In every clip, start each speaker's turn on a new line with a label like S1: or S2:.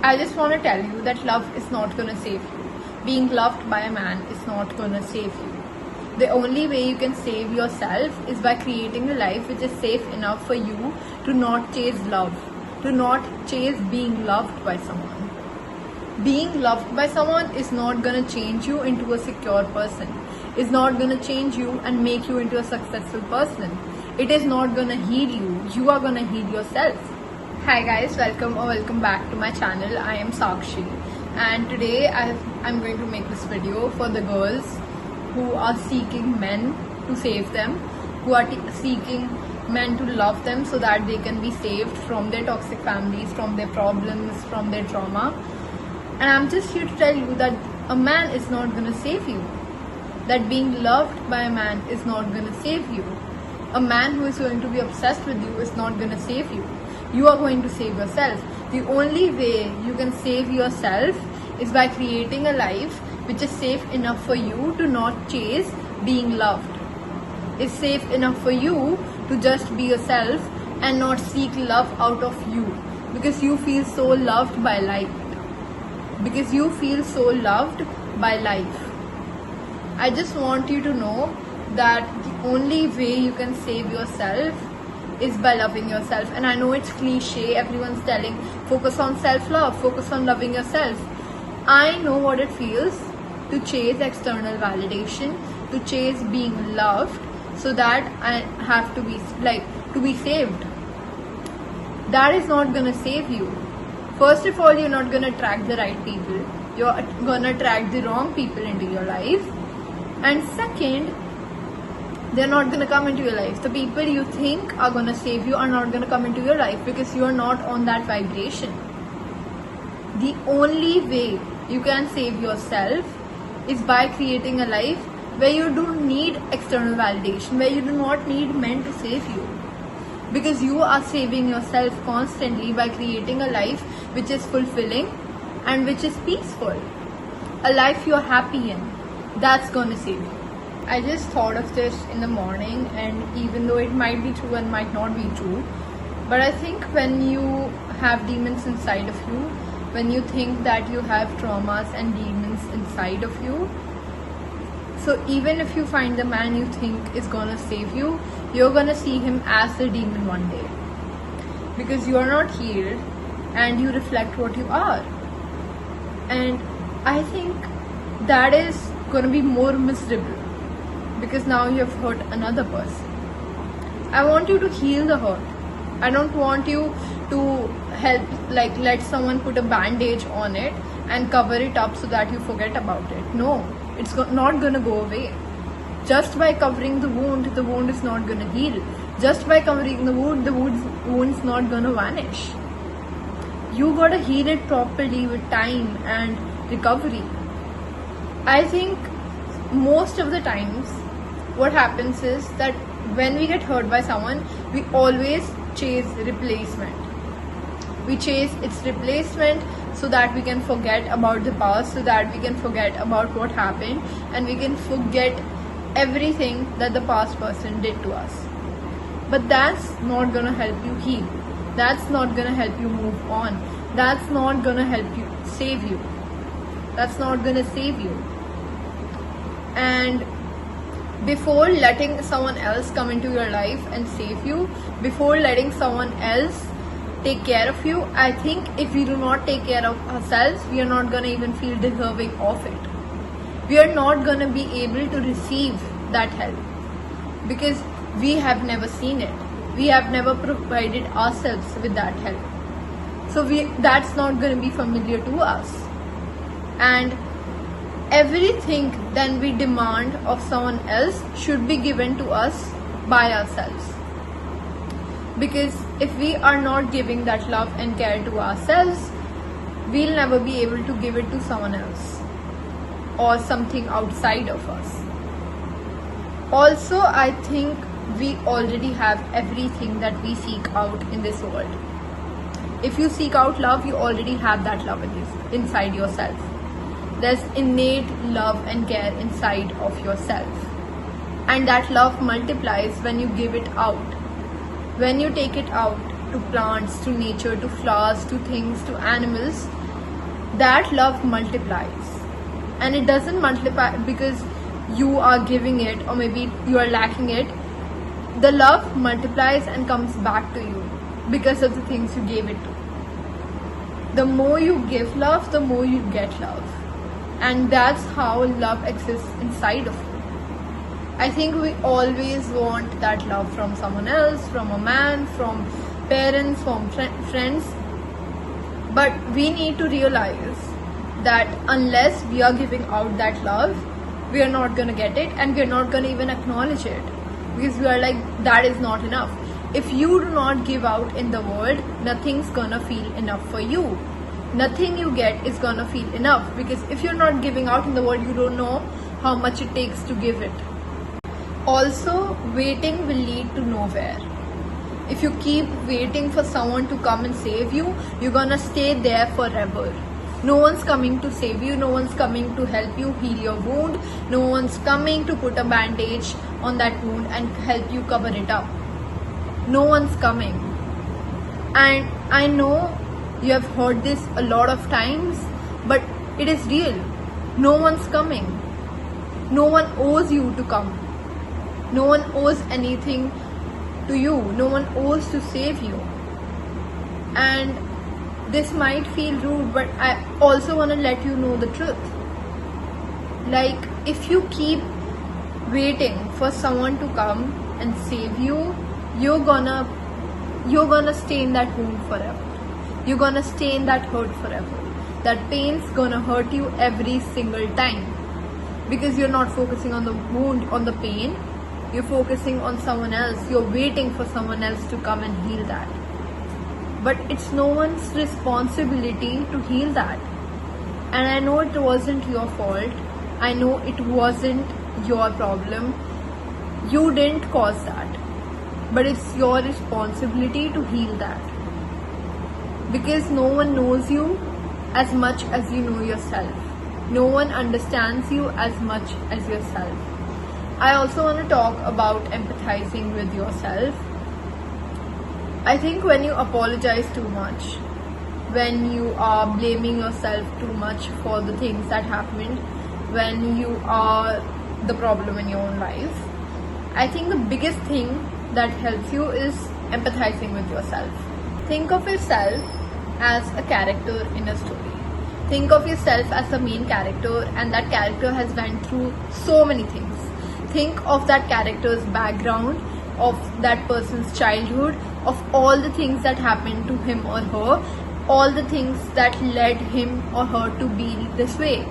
S1: I just want to tell you that love is not going to save you. Being loved by a man is not going to save you. The only way you can save yourself is by creating a life which is safe enough for you to not chase love, to not chase being loved by someone. Being loved by someone is not going to change you into a secure person, is not going to change you and make you into a successful person. It is not going to heal you. You are going to heal yourself. Hi guys, welcome back to my channel. I am Sakshi, and today I'm going to make this video for the girls who are seeking men to save them, who are seeking men to love them so that they can be saved from their toxic families, from their problems, from their trauma. And I'm just here to tell you that a man is not going to save you. That being loved by a man is not going to save you. A man who is going to be obsessed with you is not going to save you. You are going to save yourself. The only way you can save yourself is by creating a life which is safe enough for you to not chase being loved. It's safe enough for you to just be yourself and not seek love out of you, because you feel so loved by life. Because you feel so loved by life. I just want you to know that the only way you can save yourself is by loving yourself. And I know it's cliche, everyone's telling focus on self-love, focus on loving yourself. I know what it feels to chase external validation, to chase being loved so that I have to be saved. That is not gonna save you. First of all, you're not gonna attract the right people. You're gonna attract the wrong people into your life. And second, they're not gonna come into your life. The people you think are gonna save you are not gonna come into your life because you are not on that vibration. The only way you can save yourself is by creating a life where you don't need external validation, where you do not need men to save you. Because you are saving yourself constantly by creating a life which is fulfilling and which is peaceful. A life you're happy in. That's gonna save you. I just thought of this in the morning, and even though it might be true and might not be true, but I think when you have demons inside of you, when you think that you have traumas and demons inside of you, so even if you find the man you think is gonna save you, you're gonna see him as the demon one day. Because you are not healed and you reflect what you are. And I think that is gonna be more miserable because now you have hurt another person. I want you to heal the hurt. I don't want you to let someone put a bandage on it and cover it up so that you forget about it. No, it's not gonna go away. Just by covering the wound is not gonna heal. Just by covering the wound's not gonna vanish. You gotta heal it properly with time and recovery. I think most of the times what happens is that when we get hurt by someone, we always chase replacement. We chase its replacement so that we can forget about the past, so that we can forget about what happened, and we can forget everything that the past person did to us. But that's not gonna help you heal. That's not gonna help you move on. That's not gonna help you save you. That's not gonna save you. And before letting someone else come into your life and save you, before letting someone else take care of you, I think if we do not take care of ourselves, we are not gonna even feel deserving of it. We are not gonna be able to receive that help because we have never seen it. We have never provided ourselves with that help. So that's not gonna be familiar to us. And everything then we demand of someone else should be given to us by ourselves. Because if we are not giving that love and care to ourselves, we'll never be able to give it to someone else or something outside of us. Also, I think we already have everything that we seek out in this world. If you seek out love, you already have that love inside yourself. There's innate love and care inside of yourself. And that love multiplies when you give it out. When you take it out to plants, to nature, to flowers, to things, to animals, that love multiplies. And it doesn't multiply because you are giving it or maybe you are lacking it. The love multiplies and comes back to you because of the things you gave it to. The more you give love, the more you get love. And that's how love exists inside of you. I think we always want that love from someone else, from a man, from parents, from friends. But we need to realize that unless we are giving out that love, we are not going to get it, and we are not going to even acknowledge it, because we are like, that is not enough. If you do not give out in the world, nothing's going to feel enough for you. Nothing you get is going to feel enough, because if you're not giving out in the world, you don't know how much it takes to give it. Also, waiting will lead to nowhere. If you keep waiting for someone to come and save you, you're gonna stay there forever. No one's coming to save you, no one's coming to help you heal your wound, no one's coming to put a bandage on that wound and help you cover it up. No one's coming. And I know you have heard this a lot of times, but it is real. No one's coming. No one owes you to come. No one owes anything to you. No one owes to save you. And this might feel rude, but I also want to let you know the truth. Like, if you keep waiting for someone to come and save you, you're gonna stay in that wound forever. You're gonna stay in that hurt forever. That pain's gonna hurt you every single time, because you're not focusing on the wound, on the pain. You're focusing on someone else. You're waiting for someone else to come and heal that. But it's no one's responsibility to heal that. And I know it wasn't your fault. I know it wasn't your problem. You didn't cause that. But it's your responsibility to heal that. Because no one knows you as much as you know yourself. No one understands you as much as yourself. I also want to talk about empathizing with yourself. I think when you apologize too much, when you are blaming yourself too much for the things that happened, when you are the problem in your own life, I think the biggest thing that helps you is empathizing with yourself. Think of yourself as a character in a story. Think of yourself as the main character, and that character has went through so many things. Think of that character's background, of that person's childhood, of all the things that happened to him or her, all the things that led him or her to be this way.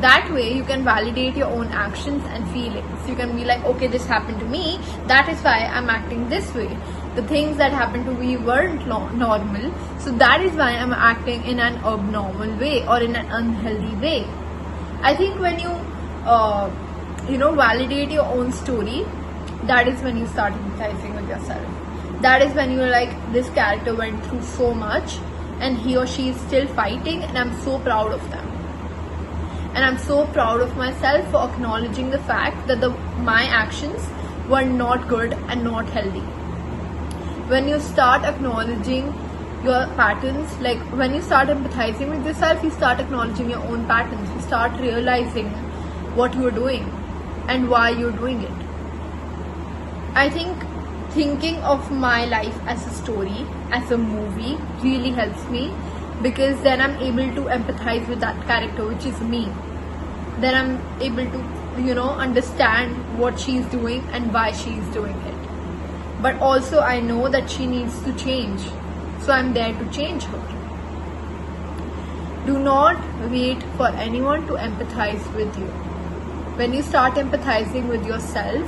S1: That way you can validate your own actions and feelings. You can be like, okay, this happened to me, that is why I'm acting this way. The things that happened to me weren't normal, so that is why I'm acting in an abnormal way or in an unhealthy way. I think when you validate your own story, that is when you start empathizing with yourself. That is when you're like, this character went through so much and he or she is still fighting, and I'm so proud of them. And I'm so proud of myself for acknowledging the fact that my actions were not good and not healthy. When you start acknowledging your patterns, like when you start empathizing with yourself, you start acknowledging your own patterns. You start realizing what you're doing and why you're doing it. I think thinking of my life as a story, as a movie, really helps me, because then I'm able to empathize with that character, which is me. Then I'm able to, understand what she's doing and why she's doing it. But also I know that she needs to change, so I'm there to change her. Do not wait for anyone to empathize with you. When you start empathizing with yourself,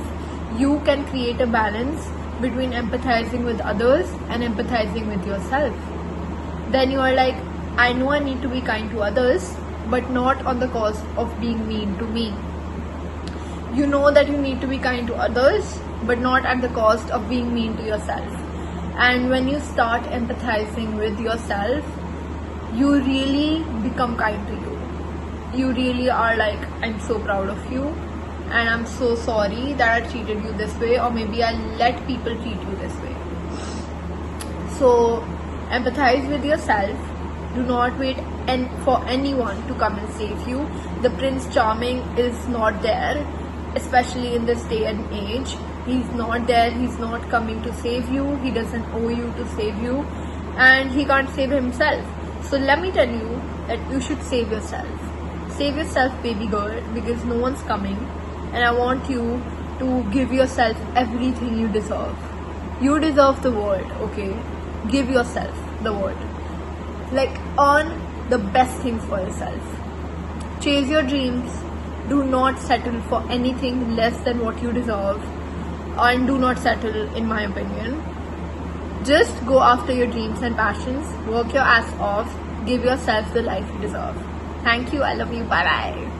S1: you can create a balance between empathizing with others and empathizing with yourself. Then you are like, I know I need to be kind to others, but not on the cost of being mean to me. You know that you need to be kind to others, but not at the cost of being mean to yourself. And when you start empathizing with yourself, you really become kind to you. You really are like, I'm so proud of you, and I'm so sorry that I treated you this way, or maybe I let people treat you this way. So empathize with yourself, Do not wait for anyone to come and save you. The Prince Charming is not there, especially in this day and age. He's not there, he's not coming to save you, he doesn't owe you to save you, and he can't save himself. So let me tell you that you should save yourself. Save yourself, baby girl, because no one's coming, and I want you to give yourself everything you deserve. You deserve the world, okay? Give yourself the world. Like, earn the best things for yourself. Chase your dreams. Do not settle for anything less than what you deserve. And do not settle, in my opinion. Just go after your dreams and passions. Work your ass off. Give yourself the life you deserve. Thank you. I love you. Bye bye.